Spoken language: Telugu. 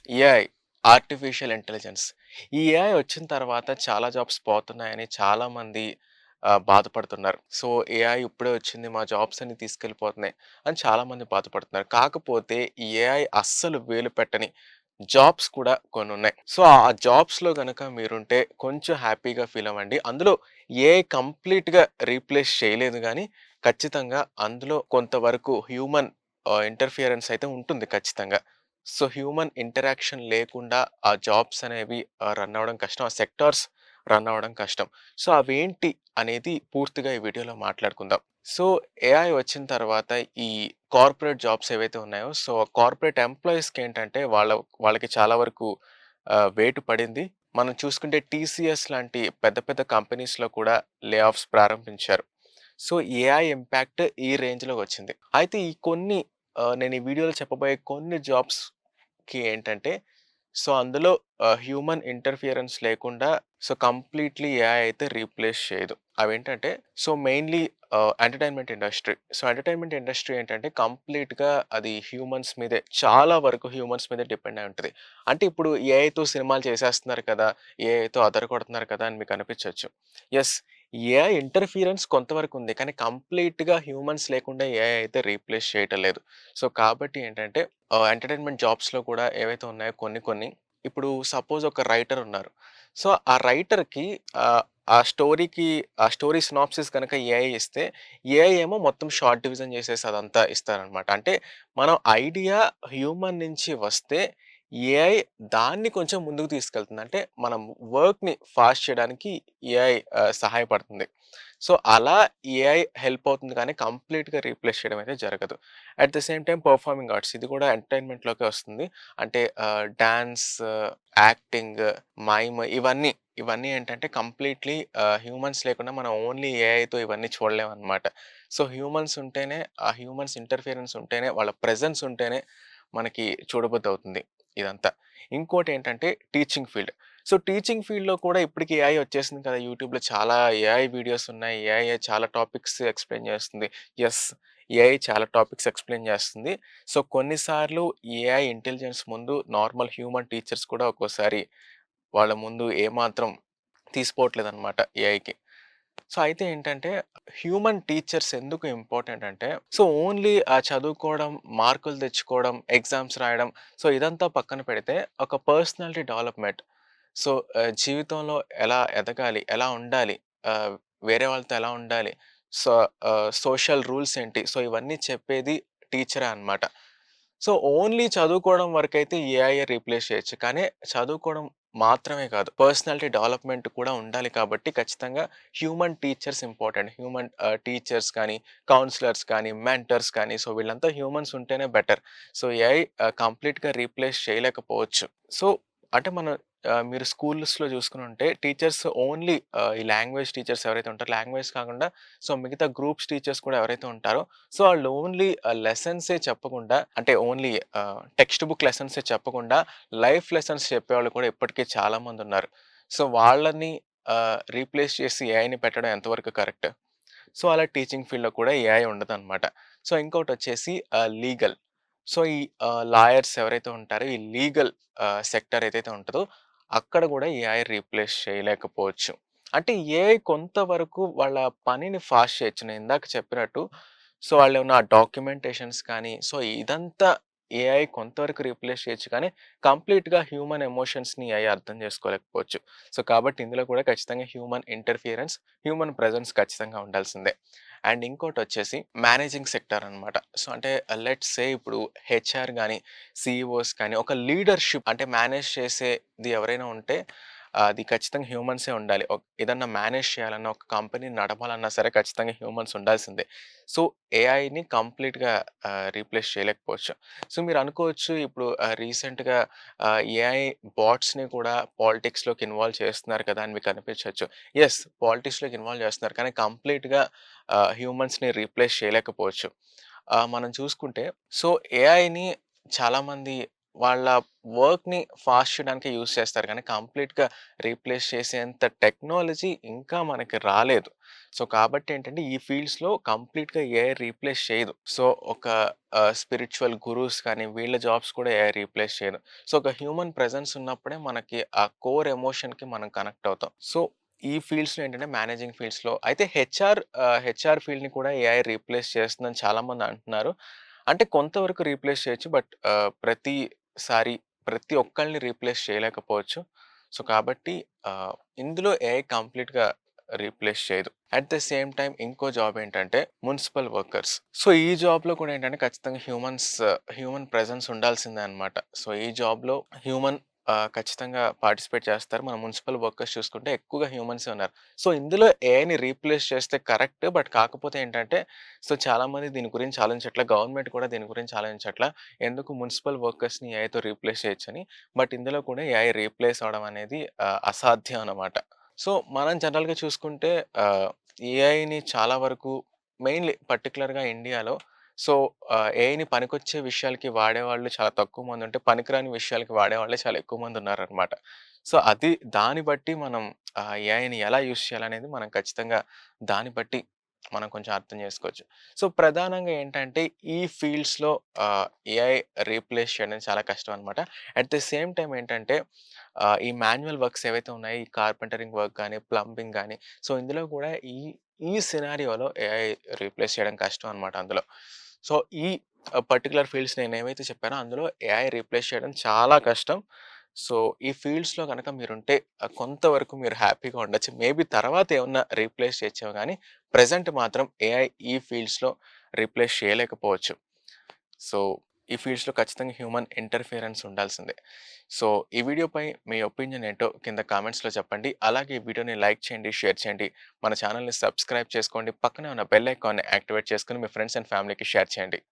AI, artificial intelligence. ఈ ఏఐ వచ్చిన తర్వాత చాలా జాబ్స్ పోతున్నాయని చాలామంది బాధపడుతున్నారు. సో, ఏఐ ఇప్పుడే వచ్చింది మా జాబ్స్ అన్ని తీసుకెళ్ళిపోతున్నాయి అని చాలామంది బాధపడుతున్నారు. కాకపోతే ఈ ఏఐ అస్సలు వేలు పెట్టని జాబ్స్ కూడా కొన్నున్నాయి. సో, ఆ జాబ్స్‌లో గనక మీరుంటే కొంచెం హ్యాపీగా ఫీల్ అవ్వండి. అందులో ఏఐ కంప్లీట్‌గా రీప్లేస్ చేయలేదు గానీ, ఖచ్చితంగా అందులో కొంతవరకు హ్యూమన్ ఇంటర్ఫియరెన్స్ అయితే ఉంటుంది ఖచ్చితంగా. సో, హ్యూమన్ ఇంటరాక్షన్ లేకుండా ఆ జాబ్స్ అనేవి రన్ అవ్వడం కష్టం. ఆ సెక్టార్స్ రన్ అవ్వడం కష్టం. సో, అవేంటి అనేది పూర్తిగా ఈ వీడియోలో మాట్లాడుకుందాం. సో, ఏఐ వచ్చిన తర్వాత ఈ కార్పొరేట్ జాబ్స్ ఏవైతే ఉన్నాయో, సో, కార్పొరేట్ ఎంప్లాయీస్‌కేంటంటే వాళ్ళకి చాలా వరకు వేటు పడింది. మనం చూసుకుంటే టీసీఎస్ లాంటి పెద్ద పెద్ద కంపెనీస్‌లో కూడా లే ఆఫ్స్ ప్రారంభించారు. సో, ఏఐ ఇంపాక్ట్ ఈ రేంజ్‌లో వచ్చింది. అయితే ఈ కొన్ని నేను ఈ వీడియోలో చెప్పబోయే కొన్ని జాబ్స్‌కి ఏంటంటే, సో, అందులో హ్యూమన్ ఇంటర్ఫియరెన్స్ లేకుండా సో, కంప్లీట్‌లీ ఏఐ అయితే రీప్లేస్ చేయదు. అవేంటంటే, so, mainly entertainment industry. So, entertainment industry ఏంటంటే, కంప్లీట్‌గా అది హ్యూమన్స్ మీదే చాలా వరకు హ్యూమన్స్ మీదే డిపెండ్ అయి ఉంటది. అంటే ఇప్పుడు ఏఐతో సినిమాలు చేసేస్తున్నారు కదా! ఏఐతో అదరగొడుతున్నారు కదా! అని మీకు అనిపించొచ్చు. యెస్. ఏఐ ఇంటర్ఫియరెన్స్ కొంతవరకు ఉంది. కానీ కంప్లీట్‌గా హ్యూమన్స్ లేకుండా ఏఐ అయితే రీప్లేస్ చేయటం లేదు. సో, కాబట్టి ఏంటంటే ఎంటర్‌టైన్‌మెంట్ జాబ్స్‌లో కూడా ఏవైతే ఉన్నాయో కొన్ని కొన్ని ఇప్పుడు సపోజ్ ఒక రైటర్ ఉన్నారు. సో, ఆ రైటర్‌కి ఆహ్, ఆ స్టోరీ సినాప్సిస్ గనక ఏఐ ఇస్తే, ఏఐ ఏమో మొత్తం షార్ట్ డివిజన్ చేసేసి అదంతా ఇస్తారనమాట. అంటే మనం ఐడియా హ్యూమన్ నుంచి వస్తే ఏఐ దాన్ని కొంచెం ముందుకు తీసుకెళ్తుంది. అంటే మనం వర్క్‌ని ఫాస్ట్ చేయడానికి ఏఐ సహాయపడుతుంది. సో, అలా ఏఐ హెల్ప్ అవుతుంది కానీ కంప్లీట్‌గా రీప్లేస్ చేయడం అయితే జరగదు. At the same time performing arts ఇది కూడా ఎంటర్‌టైన్‌మెంట్‌లోకే వస్తుంది. అంటే డాన్స్, యాక్టింగ్, మైమ్ ఇవన్నీ ఏంటంటే కంప్లీట్‌లీ హ్యూమన్స్ లేకుండా మనం ఓన్లీ ఏఐతో ఇవన్నీ చూడలేమనమాట. సో, హ్యూమన్స్ ఉంటేనే ఆ హ్యూమన్స్ ఇంటర్ఫియరెన్స్ ఉంటేనే వాళ్ళ ప్రెజెన్స్ ఉంటేనే మనకి చూడబుద్దవుతుంది ఇదంతా. ఇంకోటేంటంటే టీచింగ్ ఫీల్డ్. సో, టీచింగ్ ఫీల్డ్‌లో కూడా ఇప్పటికి ఏఐ వచ్చేసింది కదా! యూట్యూబ్‌లో చాలా ఏఐ వీడియోస్ ఉన్నాయి. ఏఐ చాలా టాపిక్స్ ఎక్స్‌ప్లెయిన్ చేస్తుంది. యెస్. ఏఐ చాలా టాపిక్స్ ఎక్స్‌ప్లెయిన్ చేస్తుంది. సో, కొన్నిసార్లు ఏఐ ఇంటెలిజెన్స్ ముందు నార్మల్ హ్యూమన్ టీచర్స్ కూడా ఒక్కోసారి వాళ్ళ ముందు ఏమాత్రం తీసిపోవట్లేదనమాట ఏఐకి. సో, అయితే ఏంటంటే హ్యూమన్ టీచర్స్ ఎందుకు ఇంపార్టెంట్ అంటే, సో, ఓన్లీ చదువుకోవడం, మార్కులు తెచ్చుకోవడం, ఎగ్జామ్స్ రాయడం, సో, ఇదంతా పక్కన పెడితే ఒక పర్సనాలిటీ డెవలప్‌మెంట్. సో, జీవితంలో ఎలా ఎదగాలి? ఎలా ఉండాలి? ఆహ్, వేరే వాళ్ళతో ఎలా ఉండాలి? సో, సోషల్ రూల్స్ ఏంటి? సో, ఇవన్నీ చెప్పేది టీచరే అనమాట. సో, ఓన్లీ చదువుకోవడం వరకైతే ఏఐ రీప్లేస్ చేయొచ్చు. కానీ చదువుకోవడం మాత్రమే కాదు. పర్సనాలిటీ డెవలప్‌మెంట్ కూడా ఉండాలి కాబట్టి ఖచ్చితంగా human teachers important. Human teachers కానీ, కౌన్సిలర్స్ కానీ, మెంటర్స్ కానీ సో, వీళ్ళంతా హ్యూమన్స్ ఉంటేనే బెటర్. సో, ఏఐ కంప్లీట్‌గా రీప్లేస్ చేయలేకపోవచ్చు. సో, అంటే మనం మీరు స్కూల్స్‌లో చూసుకునుంటే టీచర్స్ ఓన్లీ ఈ లాంగ్వేజ్ టీచర్స్ ఎవరైతే ఉంటారో లాంగ్వేజ్ కాకుండా సో, మిగతా గ్రూప్స్ టీచర్స్ కూడా ఎవరైతే ఉంటారో సో, ఆళ్ళు ఓన్లీ లెసన్సే చెప్పకుండా అంటే ఓన్లీ టెక్స్ట్ బుక్ లెసన్సే చెప్పకుండా లైఫ్ లెసన్స్ చెప్పేవాళ్ళు కూడా ఇప్పటికే చాలామందున్నారు. సో, వాళ్ళని రీప్లేస్ చేసి ఏఐని పెట్టడం ఎంతవరకు కరెక్ట్? సో, అలా టీచింగ్ ఫీల్డ్‌లో కూడా ఏఐ ఉండదనమాట. సో, ఇంకోటొచ్చేసి లీగల్. సో, ఈ లాయర్స్ ఎవరైతే ఉంటారో ఈ లీగల్ సెక్టార్ ఏదైతే ఉంటదో అక్కడ గూడా ఏఐ రీప్లేస్ చేయలేకపోవచ్చు. అంటే ఏఐ కొంతవరకు వాళ్ళ పనిని ఫాస్ట్ చేయొచ్చు. నేను ఇందాక చెప్పినట్టు సో, వాళ్ళేమన్నా డాక్యుమెంటేషన్స్ కానీ సో, ఇదంతా ఏఐ కొంతవరకు రీప్లేస్ చేయొచ్చు కానీ కంప్లీట్‌గా హ్యూమన్ ఎమోషన్స్‌ని ఏఐ అర్థం చేసుకోలేకపోవచ్చు. సో, కాబట్టి ఇందులో కూడా ఖచ్చితంగా హ్యూమన్ ఇంటర్ఫియరెన్స్, హ్యూమన్ ప్రెజెన్స్ ఖచ్చితంగా ఉండాల్సిందే. అండ్ ఇంకోటొచ్చేసి మేనేజింగ్ సెక్టార్ అనమాట. సో, అంటే లెట్స్ సే ఇప్పుడు హెచ్ఆర్ గాని, సీఈఓస్ కానీ ఒక లీడర్‌షిప్ అంటే మేనేజ్ చేసేది ఎవరైనా ఉంటే అది ఖచ్చితంగా హ్యూమన్సే ఉండాలి. ఏదన్నా మేనేజ్ చేయాలన్నా, ఒక కంపెనీని నడపాలన్నా సరే ఖచ్చితంగా హ్యూమన్స్ ఉండాల్సిందే. సో, ఏఐని కంప్లీట్‌గా రీప్లేస్ చేయలేకపోవచ్చు. సో, మీరనుకోవచ్చు ఇప్పుడు రీసెంట్‌గా ఏఐ బాట్స్‌ని కూడా పాలిటిక్స్‌లోకి ఇన్వాల్వ్ చేస్తున్నారు కదా! అని మీకు అనిపించొచ్చు. యెస్. పాలిటిక్స్‌లోకి ఇన్వాల్వ్ చేస్తున్నారు. కానీ కంప్లీట్‌గా హ్యూమన్స్‌ని రీప్లేస్ చేయలేకపోవచ్చు. మనం చూసుకుంటే సో, ఏఐని చాలామంది వాళ్ళ వర్క్‌ని ఫాస్ట్ చేయడానికి యూజ్ చేస్తారు కానీ కంప్లీట్‌గా రీప్లేస్ చేసేంత టెక్నాలజీ ఇంకా మనకి రాలేదు. సో, కాబట్టి ఏంటంటే ఈ ఫీల్డ్స్‌లో కంప్లీట్‌గా ఏఐ రీప్లేస్ చేయదు. సో, ఒక స్పిరిచ్యువల్ గురూస్ కానీ వీళ్ళ జాబ్స్ కూడా ఏఐ రీప్లేస్ చేయదు. సో, ఒక హ్యూమన్ ప్రెజెన్స్ ఉన్నప్పుడే మనకి ఆ కోర్ ఎమోషన్‌కి మనం కనెక్ట్ అవుతాం. సో, ఈ ఫీల్డ్స్‌లో ఏంటంటే మేనేజింగ్ ఫీల్డ్స్‌లో అయితే హెచ్ఆర్ ఫీల్డ్‌ని కూడా ఏఐ రీప్లేస్ చేస్తుందని చాలామంది అంటున్నారు. అంటే కొంతవరకు రీప్లేస్ చేయొచ్చు. బట్ ప్రతిసారి ప్రతి ఒక్కళ్ళని రీప్లేస్ చేయలేకపోవచ్చు. సో, కాబట్టి ఇందులో ఏఐ కంప్లీట్‌గా రీప్లేస్ చేయదు. అట్ ద సేమ్ టైమ్ ఇంకో జాబ్ ఏంటంటే మున్సిపల్ వర్కర్స్. సో, ఈ జాబ్‌లో కూడా ఏంటంటే ఖచ్చితంగా హ్యూమన్ ప్రెజెన్స్ ఉండాల్సిందే అనమాట. సో, ఈ జాబ్‌లో హ్యూమన్ ఖచ్చితంగా పార్టిసిపేట్ చేస్తారు. మన మున్సిపల్ వర్కర్స్ చూసుకుంటే ఎక్కువగా హ్యూమన్సే ఉన్నారు. సో, ఇందులో ఏఐని రీప్లేస్ చేస్తే కరెక్ట్. బట్ కాకపోతే ఏంటంటే సో, చాలామంది దీని గురించి ఆలోచించట్ల. గవర్నమెంట్ కూడా దీని గురించి ఆలోచించట్ల. ఎందుకు మున్సిపల్ వర్కర్స్‌ని ఏఐతో రీప్లేస్ చేయొచ్చని. బట్ ఇందులో కూడా ఏఐ రీప్లేస్ అవ్వడం అనేది అసాధ్యం అన్నమాట. సో, మనం జనరల్‌గా చూసుకుంటే ఏఐని చాలా వరకు మెయిన్‌లీ పర్టిక్యులర్‌గా ఇండియాలో సో, ఏఐని పనికొచ్చే విషయాలకి వాడేవాళ్ళు చాలా తక్కువ మందుంటే, పనికిరాని విషయాలకి వాడేవాళ్ళే చాలా ఎక్కువ మందున్నారనమాట. సో, దాన్ని బట్టి మనం ఏఐని ఎలా యూజ్ చేయాలనేది మనం ఖచ్చితంగా దాన్ని బట్టి మనం కొంచెం అర్థం చేసుకోవచ్చు. సో, ప్రధానంగా ఏంటంటే ఈ ఫీల్డ్స్‌లో ఏఐ రీప్లేస్ చేయడం చాలా కష్టం అనమాట. అట్ ద సేమ్ టైమ్ ఏంటంటే ఈ మాన్యువల్ వర్క్స్ ఏవైతే ఉన్నాయో, ఈ కార్పెంటరింగ్ వర్క్ గాని, ప్లంబింగ్ గాని, సో, ఇందులో కూడా ఈ ఈ సినారియోలో ఏఐ రీప్లేస్ చేయడం కష్టం అనమాట అందులో. సో, ఈ పర్టిక్యులర్ ఫీల్డ్స్ నేనేవైతే చెప్పానో అందులో ఏఐ రీప్లేస్ చేయడం చాలా కష్టం. సో, ఈ ఫీల్డ్స్‌లో గనక మీరుంటే కొంతవరకు మీరు హ్యాపీగా ఉండొచ్చు. మేబీ తర్వాత ఏమన్నా రీప్లేస్ చేయొచ్చేమో గానీ, ప్రెజెంట్ మాత్రం ఏఐ ఈ ఫీల్డ్స్‌లో రీప్లేస్ చేయలేకపోవచ్చు. సో, ఈ ఫీల్డ్స్‌లో ఖచ్చితంగా హ్యూమన్ ఇంటర్ఫియరెన్స్ ఉండాల్సిందే. సో, ఈ వీడియోపై మీ ఒపీనియన్ ఏంటో కింద కామెంట్స్‌లో చెప్పండి. అలాగే ఈ వీడియోని లైక్ చేయండి, షేర్ చేయండి. మన ఛానెల్‌ని సబ్స్క్రైబ్ చేసుకోండి. పక్కనే ఉన్న బెల్ ఐకాన్‌ని యాక్టివేట్ చేసుకొని మీ ఫ్రెండ్స్ అండ్ ఫ్యామిలీకి షేర్ చేయండి.